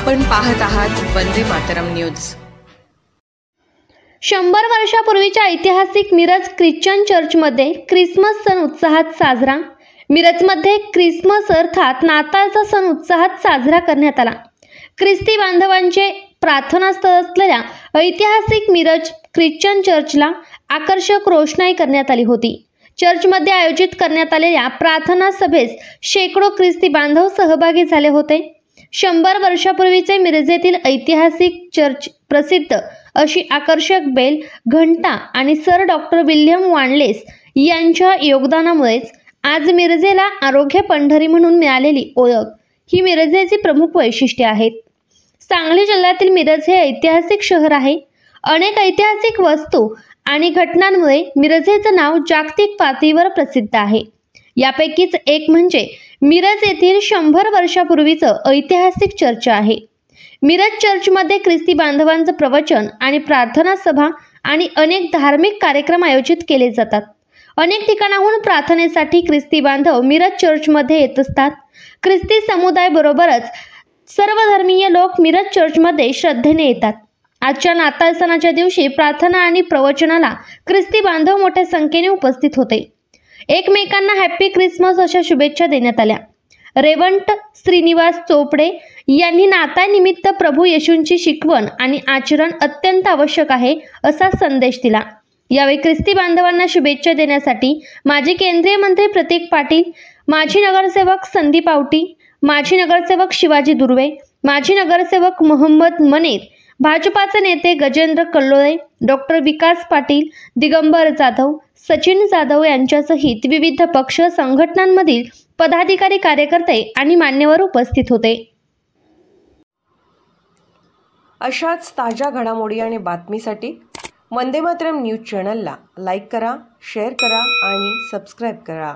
आपण पाहत आहात वंदे मातरम न्यूज। 100 वर्षापूर्वीच्या ऐतिहासिक मिरज ख्रिश्चन चर्चमध्ये ख्रिसमस सण उत्साहात साजरा। मिरजमध्ये ख्रिसमस अर्थात नाताळचा सण उत्साहात साजरा करण्यात आला। ख्रिस्ती बांधवांचे प्रार्थनास्थळ असलेल्या ऐतिहासिक मिरज ख्रिश्चन चर्चला आकर्षक रोषणाई करण्यात आली होती। चर्चमध्ये आयोजित करण्यात आलेल्या प्रार्थना सभेस शेकडो ख्रिस्ती बांधव सहभागी झाले होते। 100 वर्षापूर्वीचे मिरजेतील ऐतिहासिक चर्च प्रसिद्ध अशी आकर्षक बेल, घंटा आणि सर डॉक्टर विल्यम वानलेस यांच्या योगदानामुळेच आज मिरजेला आरोग्य पंढरी म्हणून मिळालेली ओळख ही मिरजेची प्रमुख वैशिष्ट्ये आहेत। सांगली जिल्ह्यातील मिरज हे ऐतिहासिक शहर आहे। अनेक ऐतिहासिक वस्तू आणि घटनांमुळे मिरजेचं नाव जागतिक पातळीवर प्रसिद्ध आहे। यापैकीच एक म्हणजे मिरज येथील 100 वर्षापूर्वीचं ऐतिहासिक चर्च आहे। मिरज चर्चमध्ये ख्रिस्ती बांधवांचं प्रवचन आणि प्रार्थना सभा आणि अनेक धार्मिक कार्यक्रम आयोजित केले जातात। अनेक ठिकाणाहून प्रार्थनेसाठी ख्रिस्ती बांधव मिरज चर्चमध्ये येत असतात। ख्रिस्ती समुदाय बरोबरच सर्वधर्मीय लोक मिरज चर्चमध्ये श्रद्धेने येतात। आजच्या नाताळ सणाच्या दिवशी प्रार्थना आणि प्रवचनाला ख्रिस्ती बांधव मोठ्या संख्येने उपस्थित होते। एकमेकांना हॅपी ख्रिसमस अशा शुभेच्छा देण्यात आल्या। रेवंट श्रीनिवास चोपडे यांनी नाताळ निमित्त प्रभू येशूंची शिकवण आणि आचरण अत्यंत आवश्यक आहे असा संदेश दिला। यावेळी ख्रिस्ती बांधवांना शुभेच्छा देण्यासाठी माजी केंद्रीय मंत्री प्रतीक पाटील, माजी नगरसेवक संदीप आवटी, माजी नगरसेवक शिवाजी दुर्वे, माजी नगरसेवक मोहम्मद मनीर, भाजपाचे नेते गजेंद्र कल्लोळे, डॉक्टर विकास पाटील, दिगंबर जाधव, सचिन जाधव यांच्यासहित विविध पक्ष संघटनांमधील पदाधिकारी, कार्यकर्ते आणि मान्यवर उपस्थित होते। अशाच ताज्या घडामोडी आणि बातमीसाठी वंदे मातरम न्यूज चॅनलला लाईक करा, शेअर करा आणि सबस्क्राईब करा।